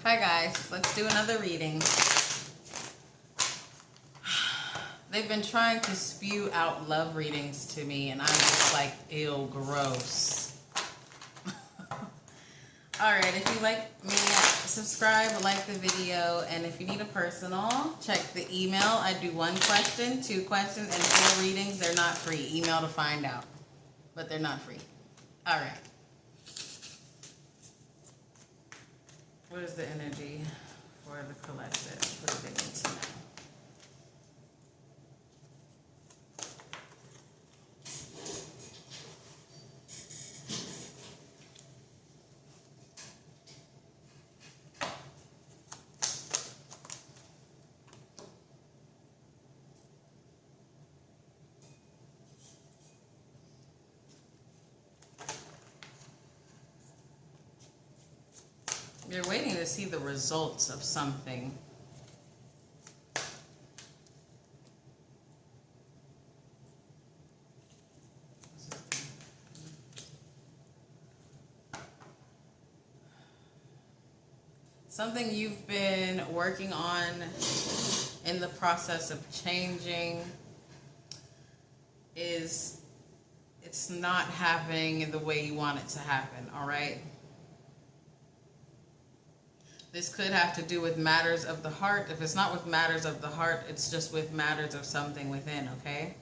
Hi guys, let's do another reading. They've been trying to spew out love readings to me and I'm just like, ew, gross. Alright, if you like me, subscribe, like the video, and if you need a personal, check the email. I do 1 question, 2 questions, and 4 readings. They're not free. Email to find out. But they're not free. Alright. What is the energy for the collective? What are they into now? You're waiting to see the results of something. Something you've been working on in the process of changing is it's not happening the way you want it to happen, all right? This could have to do with matters of the heart. If it's not with matters of the heart, it's just with matters of something within, okay?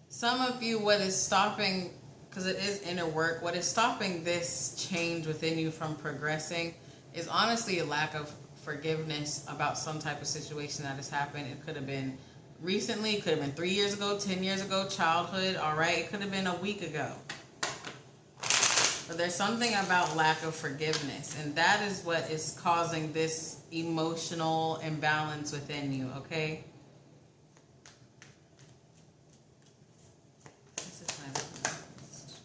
Some of you, what is stopping, because it is inner work, what is stopping this change within you from progressing is honestly a lack of forgiveness about some type of situation that has happened. It could have been recently, it could have been 3 years ago, 10 years ago, childhood, all right? It could have been a week ago. But there's something about lack of forgiveness, and that is what is causing this emotional imbalance within you, okay? This is my list.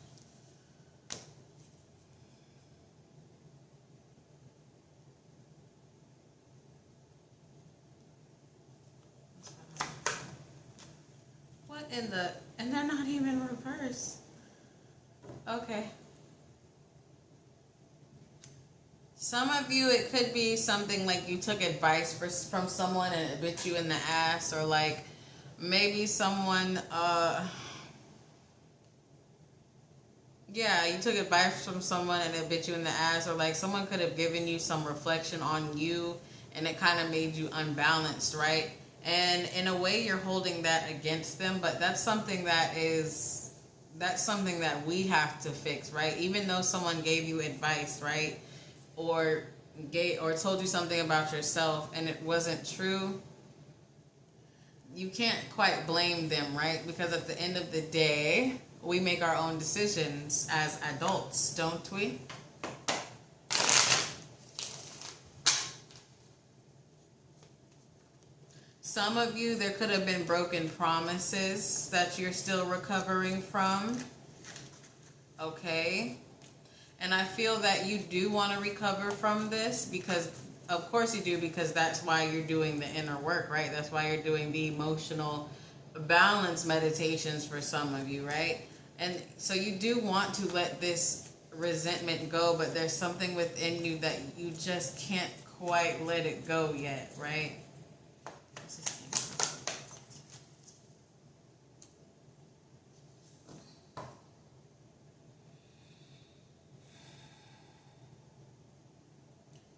What in the... And they're not even reversed. Okay. Some of you, it could be something like you took advice from someone and it bit you in the ass, or like maybe someone, yeah, you took advice from someone and it bit you in the ass, or like someone could have given you some reflection on you and it kind of made you unbalanced, right? And in a way you're holding that against them, but that's something that we have to fix, right? Even though someone gave you advice, right? Or told you something about yourself and it wasn't true, you can't quite blame them, right? Because at the end of the day, we make our own decisions as adults, don't we? Some of you, there could have been broken promises that you're still recovering from, okay? And I feel that you do want to recover from this because, of course you do, because that's why you're doing the inner work, right? That's why you're doing the emotional balance meditations for some of you, right? And so you do want to let this resentment go, but there's something within you that you just can't quite let it go yet, right?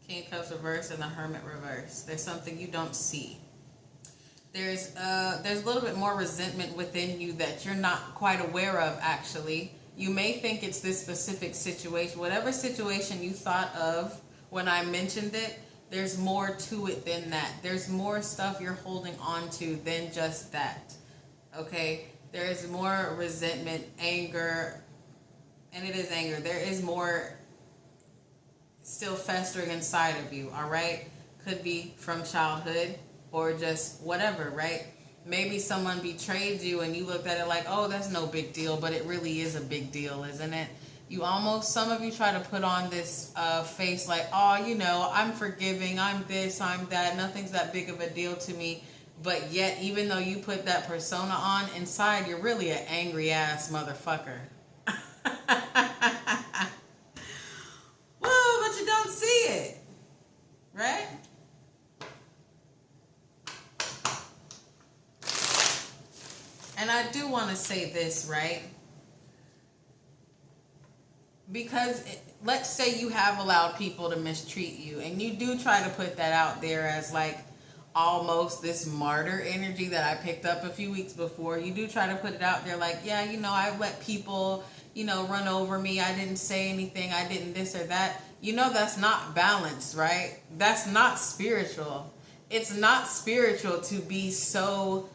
King of Cups reverse and the Hermit reverse. There's something you don't see. There's a little bit more resentment within you that you're not quite aware of, actually. You may think it's this specific situation. Whatever situation you thought of when I mentioned it, there's more to it than that. There's more stuff you're holding on to than just that. Okay? There is more resentment, anger, and it is anger. There is more still festering inside of you, all right? Could be from childhood or just whatever, right? Maybe someone betrayed you and you looked at it like, oh, that's no big deal, but it really is a big deal, isn't it? Some of you try to put on this face like, oh, you know, I'm forgiving, I'm this, I'm that, nothing's that big of a deal to me. But yet, even though you put that persona on, inside you're really an angry ass motherfucker. Well, but you don't see it, right? And I do want to say this, right? Because let's say you have allowed people to mistreat you, and you do try to put that out there as like almost this martyr energy that I picked up a few weeks before. You do try to put it out there like, yeah, you know, I let people, you know, run over me. I didn't say anything. I didn't this or that. You know, that's not balanced, right? That's not spiritual. It's not spiritual to be so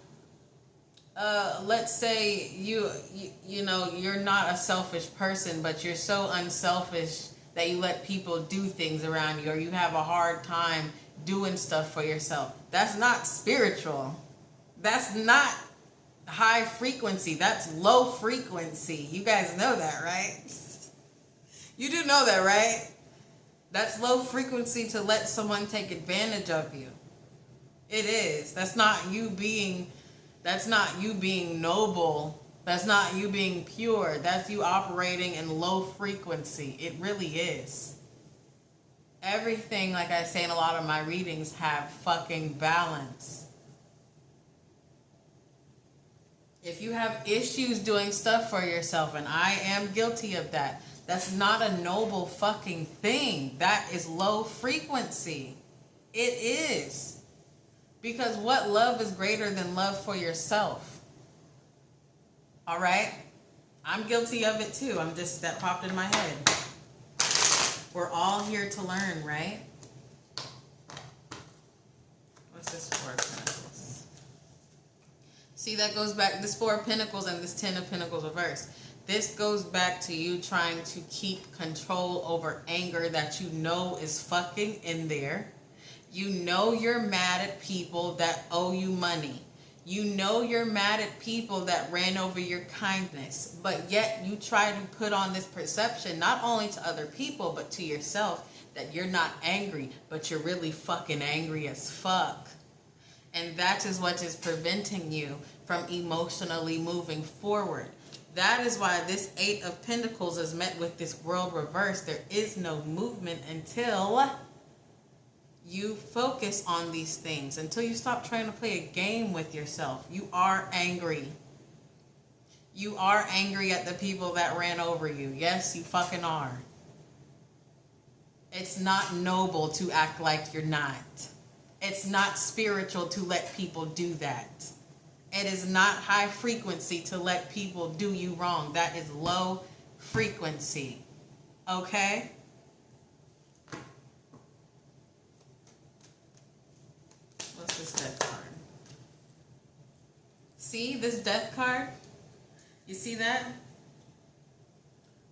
let's say you know, you're not a selfish person, but you're so unselfish that you let people do things around you, or you have a hard time doing stuff for yourself. That's not spiritual. That's not high frequency. That's low frequency. You guys know that, right? You do know that, right? That's low frequency to let someone take advantage of you. It is. That's not you being noble. That's not you being pure. That's you operating in low frequency. It really is. Everything, like I say in a lot of my readings, have fucking balance. If you have issues doing stuff for yourself, and I am guilty of that, that's not a noble fucking thing. That is low frequency. It is. Because what love is greater than love for yourself? All right? I'm guilty of it too. That popped in my head. We're all here to learn, right? What's this Four of Pentacles? See, that goes back, this Four of Pentacles and this Ten of Pentacles reverse. This goes back to you trying to keep control over anger that you know is fucking in there. You know you're mad at people that owe you money. You know you're mad at people that ran over your kindness. But yet you try to put on this perception, not only to other people, but to yourself, that you're not angry, but you're really fucking angry as fuck. And that is what is preventing you from emotionally moving forward. That is why this Eight of Pentacles is met with this World reverse. There is no movement until you focus on these things, until you stop trying to play a game with yourself. You are angry. You are angry at the people that ran over you. Yes, you fucking are. It's not noble to act like you're not. It's not spiritual to let people do that. It is not high frequency to let people do you wrong. That is low frequency. Okay? What's this death card? See this death card? You see that?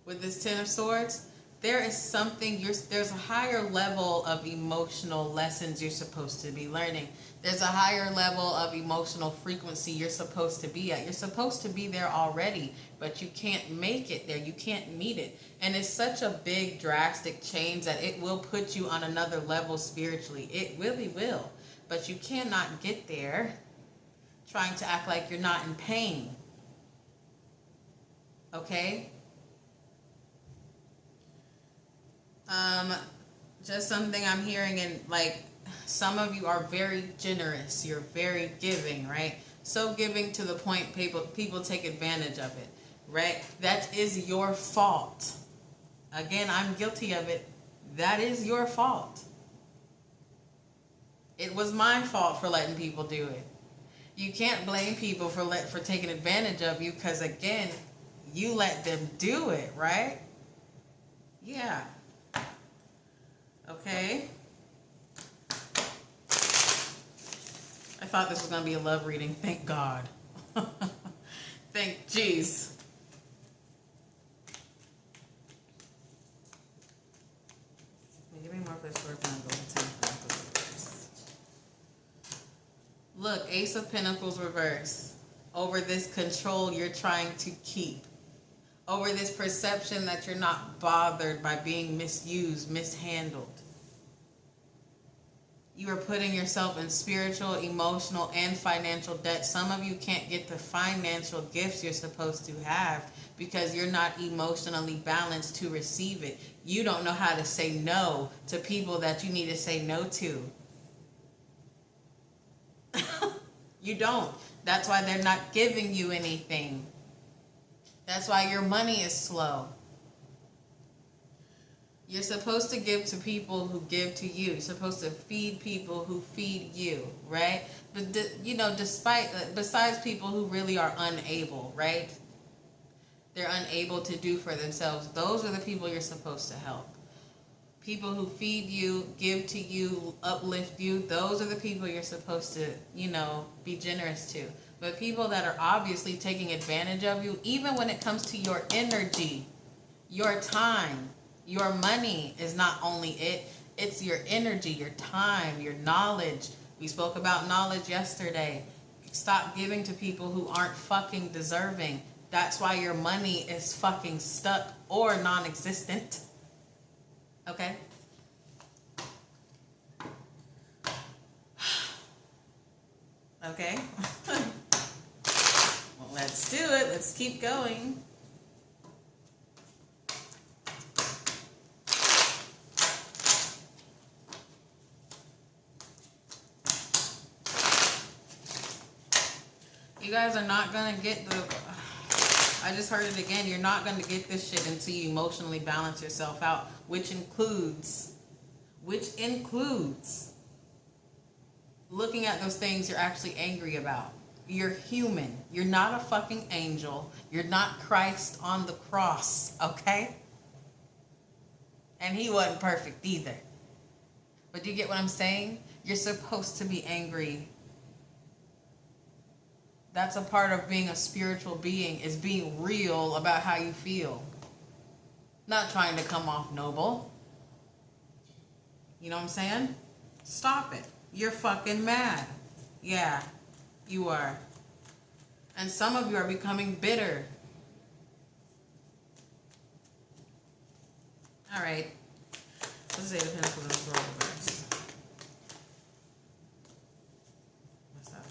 With this Ten of Swords? There is something, there's a higher level of emotional lessons you're supposed to be learning. There's a higher level of emotional frequency you're supposed to be at. You're supposed to be there already, but you can't make it there. You can't meet it. And it's such a big, drastic change that it will put you on another level spiritually. It really will. But you cannot get there trying to act like you're not in pain. Okay? Just something I'm hearing, and like some of you are very generous. You're very giving, right? So giving to the point people take advantage of it, right? That is your fault. Again, I'm guilty of it. That is your fault. It was my fault for letting people do it. You can't blame people for taking advantage of you, because again, you let them do it, right? Yeah. Okay. I thought this was going to be a love reading. Thank God. Jeez. Give me more for this word. Look, Ace of Pentacles reverse. Over this control you're trying to keep. Over this perception that you're not bothered by being misused, mishandled. You are putting yourself in spiritual, emotional, and financial debt. Some of you can't get the financial gifts you're supposed to have because you're not emotionally balanced to receive it. You don't know how to say no to people that you need to say no to. You don't. That's why they're not giving you anything. That's why your money is slow. You're supposed to give to people who give to you. You're supposed to feed people who feed you, right? But besides people who really are unable, right? They're unable to do for themselves. Those are the people you're supposed to help. People who feed you, give to you, uplift you, those are the people you're supposed to, be generous to. But people that are obviously taking advantage of you, even when it comes to your energy, your time, your money is not only it, it's your energy, your time, your knowledge. We spoke about knowledge yesterday. Stop giving to people who aren't fucking deserving. That's why your money is fucking stuck or non-existent. Okay? Okay? Well, let's do it. Let's keep going. You guys are not going to get I just heard it again. You're not going to get this shit until you emotionally balance yourself out, which includes looking at those things you're actually angry about. You're human. You're not a fucking angel. You're not Christ on the cross, okay? And he wasn't perfect either. But you get what I'm saying? You're supposed to be angry. That's a part of being a spiritual being, is being real about how you feel. Not trying to come off noble. You know what I'm saying? Stop it. You're fucking mad. Yeah, you are. And some of you are becoming bitter. All right. Let's say the Pentacles in the World reverse. What's that?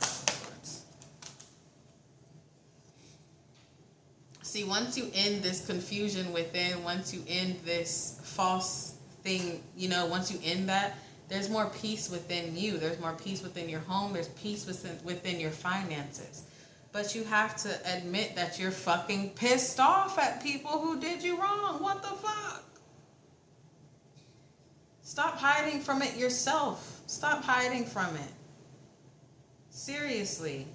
See, once you end this confusion within, once you end this false thing, once you end that, there's more peace within you. There's more peace within your home. There's peace within your finances. But you have to admit that you're fucking pissed off at people who did you wrong. What the fuck? Stop hiding from it yourself. Stop hiding from it. Seriously.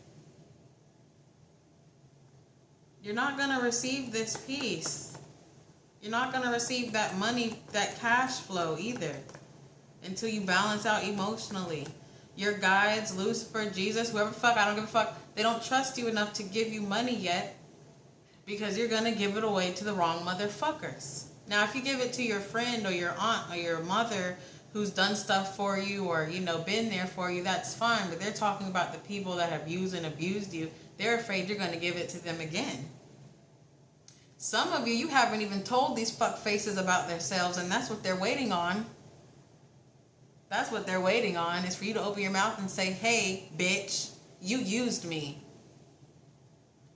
You're not going to receive this peace. You're not going to receive that money, that cash flow either, until you balance out emotionally. Your guides, Lucifer, Jesus, whoever the fuck, I don't give a fuck, they don't trust you enough to give you money yet because you're going to give it away to the wrong motherfuckers. Now, if you give it to your friend or your aunt or your mother who's done stuff for you or, been there for you, that's fine. But they're talking about the people that have used and abused you. They're afraid you're going to give it to them again. Some of you haven't even told these fuck faces about themselves, and that's what they're waiting on. That's what they're waiting on, is for you to open your mouth and say, hey, bitch, you used me.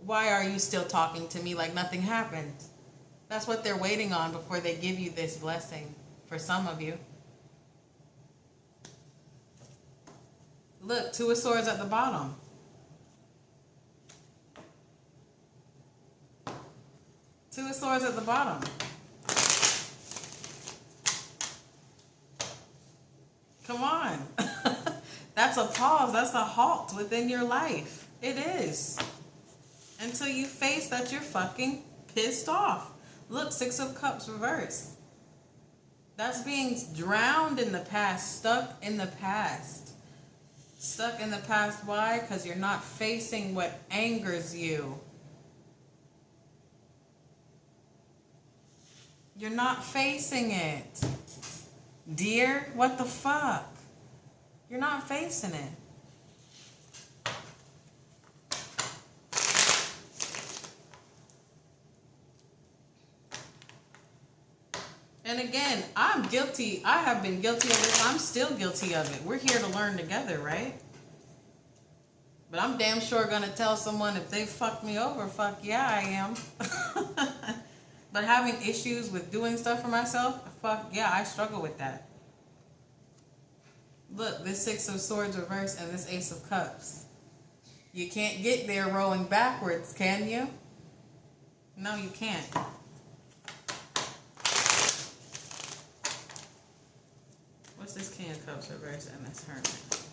Why are you still talking to me like nothing happened? That's what they're waiting on before they give you this blessing, for some of you. Look, 2 of Swords at the bottom. Two of Swords at the bottom. Come on. That's a pause. That's a halt within your life. It is. Until you face that you're fucking pissed off. Look, 6 of Cups reverse. That's being drowned in the past, stuck in the past. Stuck in the past. Why? Because you're not facing what angers you. You're not facing it. Dear, what the fuck? You're not facing it. And again, I'm guilty. I have been guilty of this. I'm still guilty of it. We're here to learn together, right? But I'm damn sure gonna tell someone if they fuck me over, fuck yeah, I am. But having issues with doing stuff for myself, fuck yeah, I struggle with that. Look, this Six of Swords reversed and this Ace of Cups. You can't get there rolling backwards, can you? No, you can't. What's this King of Cups reversed and this Hermit?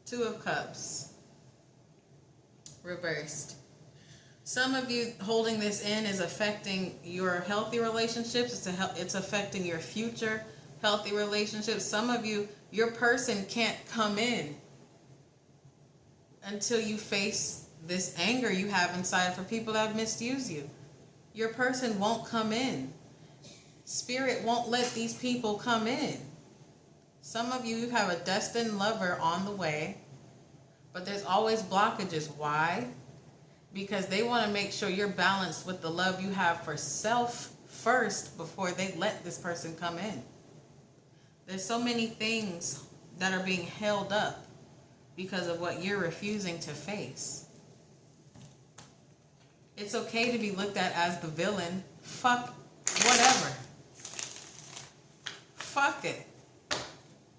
Two of Cups reversed. Some of you holding this in is affecting your healthy relationships. It's affecting your future healthy relationships. Some of you, your person can't come in until you face this anger you have inside for people that have misused you. Your person won't come in. Spirit won't let these people come in. Some of you have a destined lover on the way, but there's always blockages. Why? Because they want to make sure you're balanced with the love you have for self first before they let this person come in. There's so many things that are being held up because of what you're refusing to face. It's okay to be looked at as the villain. Fuck whatever. Fuck it.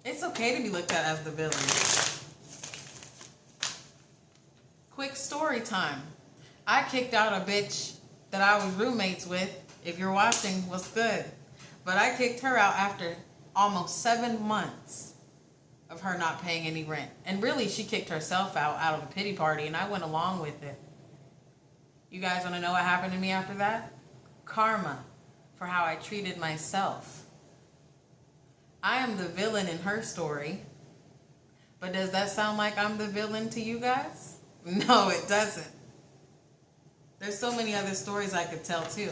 It's okay to be looked at as the villain. Quick story time. I kicked out a bitch that I was roommates with. If you're watching, what's good? But I kicked her out after almost 7 months of her not paying any rent. And really, she kicked herself out of a pity party, and I went along with it. You guys want to know what happened to me after that? Karma for how I treated myself. I am the villain in her story. But does that sound like I'm the villain to you guys? No, it doesn't. There's so many other stories I could tell too.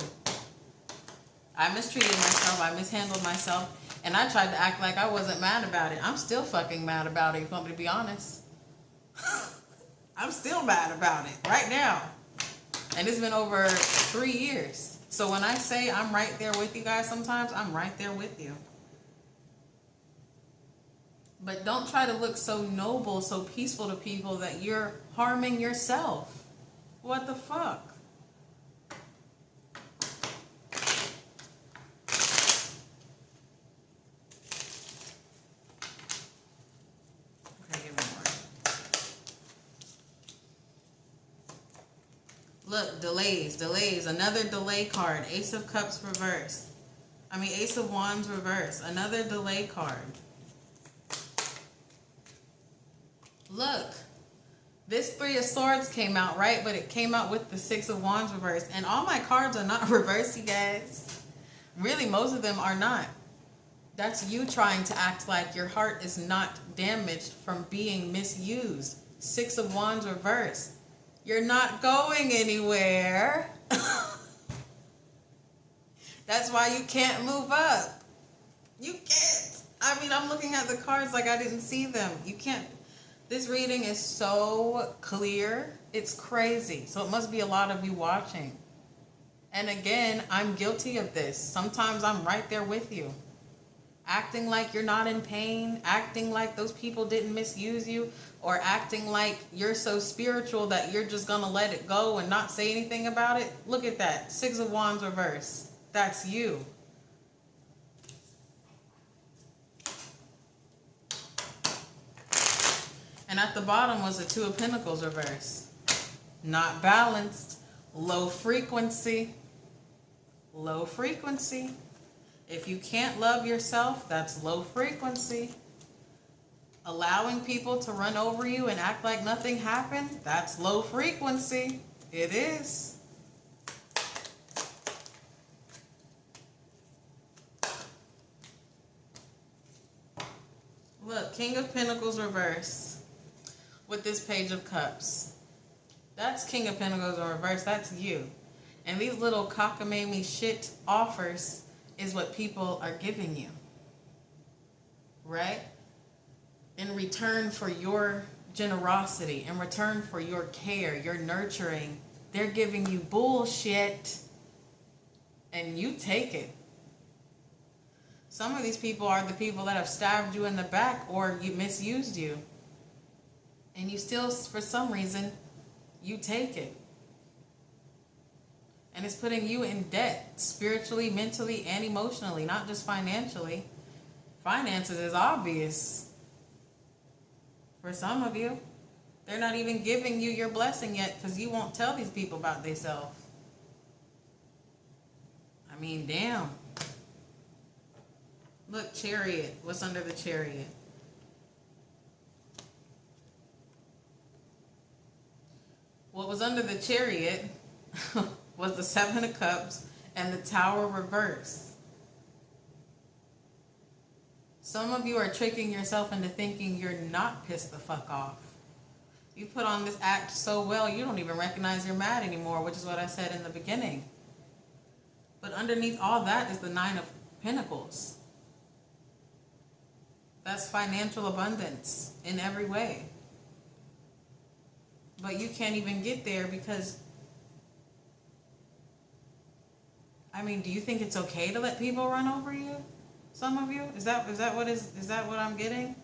I mistreated myself, I mishandled myself, and I tried to act like I wasn't mad about it. I'm still fucking mad about it, if you want me to be honest. I'm still mad about it right now. And it's been over 3 years. So when I say I'm right there with you guys sometimes, I'm right there with you. But don't try to look so noble, so peaceful to people that you're harming yourself. What the fuck? Okay, give me more. Look, delays. Another delay card. Ace of Cups reverse. Ace of Wands reverse. Another delay card. Look, this Three of Swords came out, right? But it came out with the Six of Wands reverse. And all my cards are not reversed, you guys. Really, most of them are not. That's you trying to act like your heart is not damaged from being misused. Six of Wands reverse. You're not going anywhere. That's why you can't move up. You can't. I'm looking at the cards like I didn't see them. You can't. This reading is so clear. It's crazy. So it must be a lot of you watching. And again, I'm guilty of this. Sometimes I'm right there with you. Acting like you're not in pain. Acting like those people didn't misuse you. Or acting like you're so spiritual that you're just going to let it go and not say anything about it. Look at that. Six of Wands reverse. That's you. And at the bottom was the Two of Pentacles reverse. Not balanced. Low frequency. Low frequency. If you can't love yourself, that's low frequency. Allowing people to run over you and act like nothing happened, that's low frequency. It is. Look, King of Pentacles reverse. With this Page of Cups. That's King of Pentacles in reverse. That's you. And these little cockamamie shit offers is what people are giving you. Right? In return for your generosity, in return for your care, your nurturing, they're giving you bullshit. And you take it. Some of these people are the people that have stabbed you in the back or you misused you. And you still, for some reason, you take it. And it's putting you in debt, spiritually, mentally, and emotionally, not just financially. Finances is obvious. For some of you, they're not even giving you your blessing yet because you won't tell these people about themselves. I mean, damn. Look, Chariot. What's under the Chariot? What was under the Chariot was the Seven of Cups and the Tower reverse. Some of you are tricking yourself into thinking you're not pissed the fuck off. You put on this act so well, you don't even recognize you're mad anymore, which is what I said in the beginning. But underneath all that is the Nine of Pentacles. That's financial abundance in every way. But you can't even get there because, I mean, do you think it's okay to let people run over you? Some of you? Is that what I'm getting?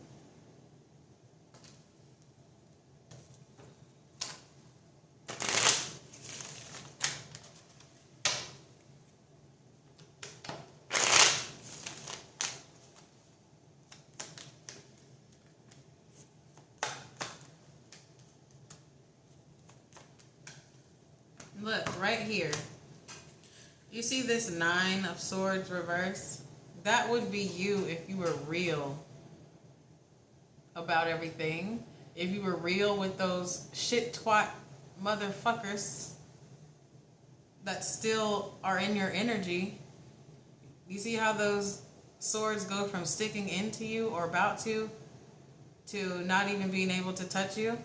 Look, right here. You see this Nine of Swords reverse? That would be you if you were real about everything. If you were real with those shit twat motherfuckers that still are in your energy. You see how those swords go from sticking into you or about to not even being able to touch you?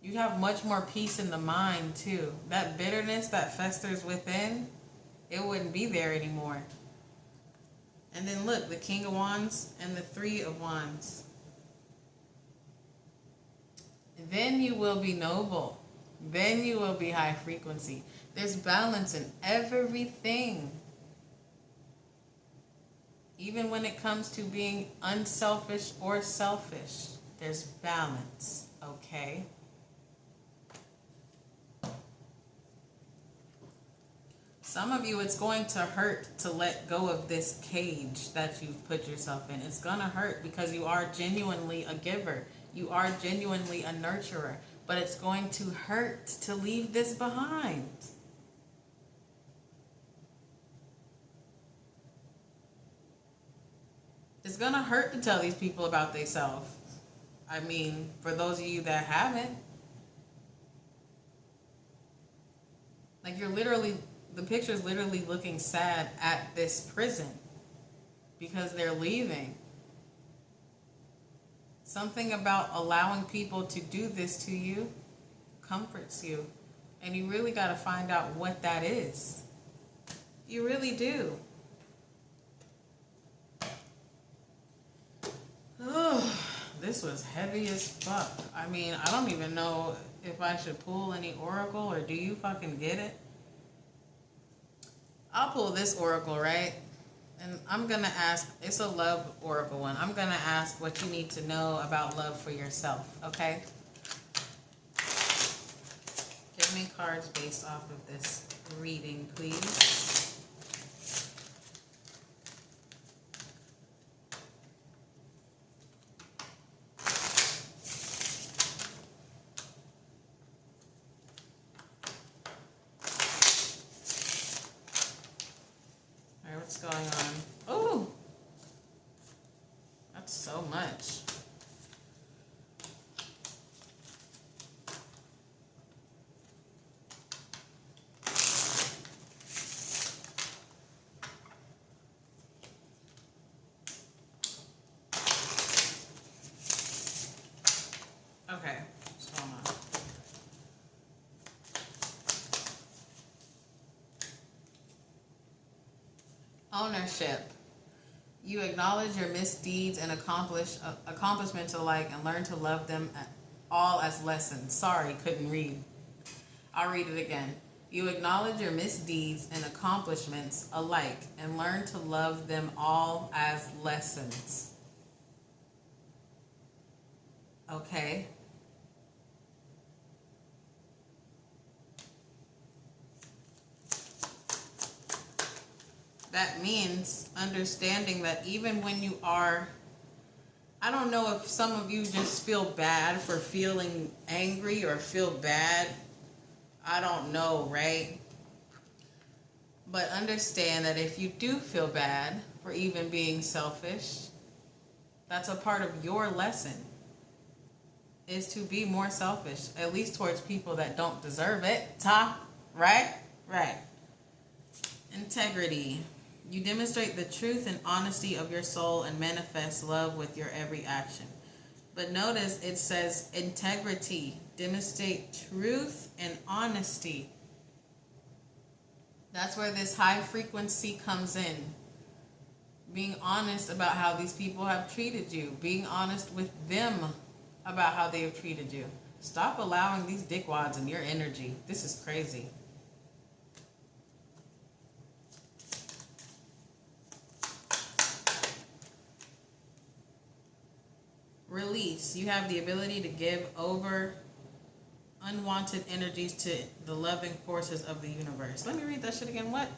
You'd have much more peace in the mind too. That bitterness that festers within, it wouldn't be there anymore. And then look, the King of Wands and the Three of Wands. Then you will be noble. Then you will be high frequency. There's balance in everything. Even when it comes to being unselfish or selfish, there's balance, okay? Some of you, it's going to hurt to let go of this cage that you've put yourself in. It's going to hurt because you are genuinely a giver. You are genuinely a nurturer. But it's going to hurt to leave this behind. It's going to hurt to tell these people about themselves. I mean, for those of you that haven't. Like, you're literally... The picture is literally looking sad at this prison because they're leaving. Something about allowing people to do this to you comforts you. And you really got to find out what that is. You really do. Oh, this was heavy as fuck. I mean, I don't even know if I should pull any oracle, or do you fucking get it? I'll pull this oracle, right? And I'm going to ask, it's a love oracle one. I'm going to ask what you need to know about love for yourself, okay? Give me cards based off of this reading, please. What's going on? Oh, that's so much. Okay, what's going on? Ownership. You acknowledge your misdeeds and accomplishments alike and learn to love them all as lessons. Sorry, couldn't read. I'll read it again. You acknowledge your misdeeds and accomplishments alike and learn to love them all as lessons. Okay. That means understanding that even when you are, I don't know if some of you just feel bad for feeling angry or feel bad. I don't know, right? But understand that if you do feel bad for even being selfish, that's a part of your lesson, is to be more selfish, at least towards people that don't deserve it. Right? Right. Integrity. You demonstrate the truth and honesty of your soul and manifest love with your every action. But notice it says integrity. Demonstrate truth and honesty. That's where this high frequency comes in. Being honest about how these people have treated you. Being honest with them about how they have treated you. Stop allowing these dickwads in your energy. This is crazy. Release. You have the ability to give over unwanted energies to the loving forces of the universe. Let me read that shit again. What?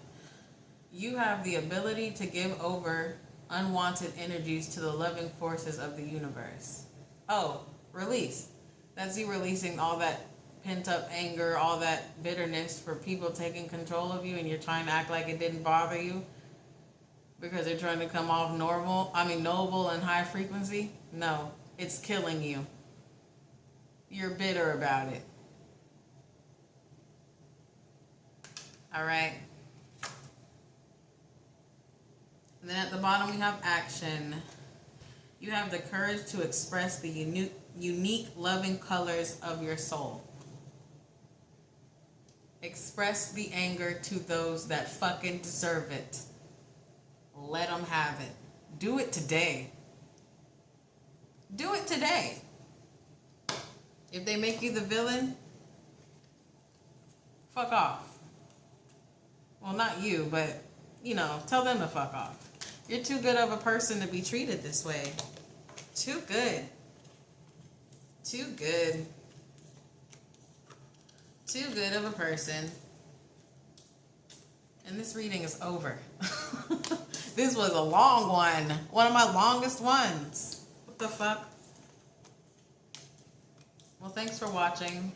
You have the ability to give over unwanted energies to the loving forces of the universe. Oh, release. That's you releasing all that pent up anger, all that bitterness for people taking control of you, and you're trying to act like it didn't bother you because they're trying to come off noble and high frequency. No, it's killing you. You're bitter about it. All right. And then at the bottom we have action. You have the courage to express the unique loving colors of your soul. Express the anger to those that fucking deserve it. Let them have it. Do it today. Do it today. If they make you the villain, fuck off. Well, not you, but, tell them to fuck off. You're too good of a person to be treated this way. Too good. Too good. Too good of a person. And this reading is over. This was a long one. One of my longest ones. What the fuck? Well, thanks for watching.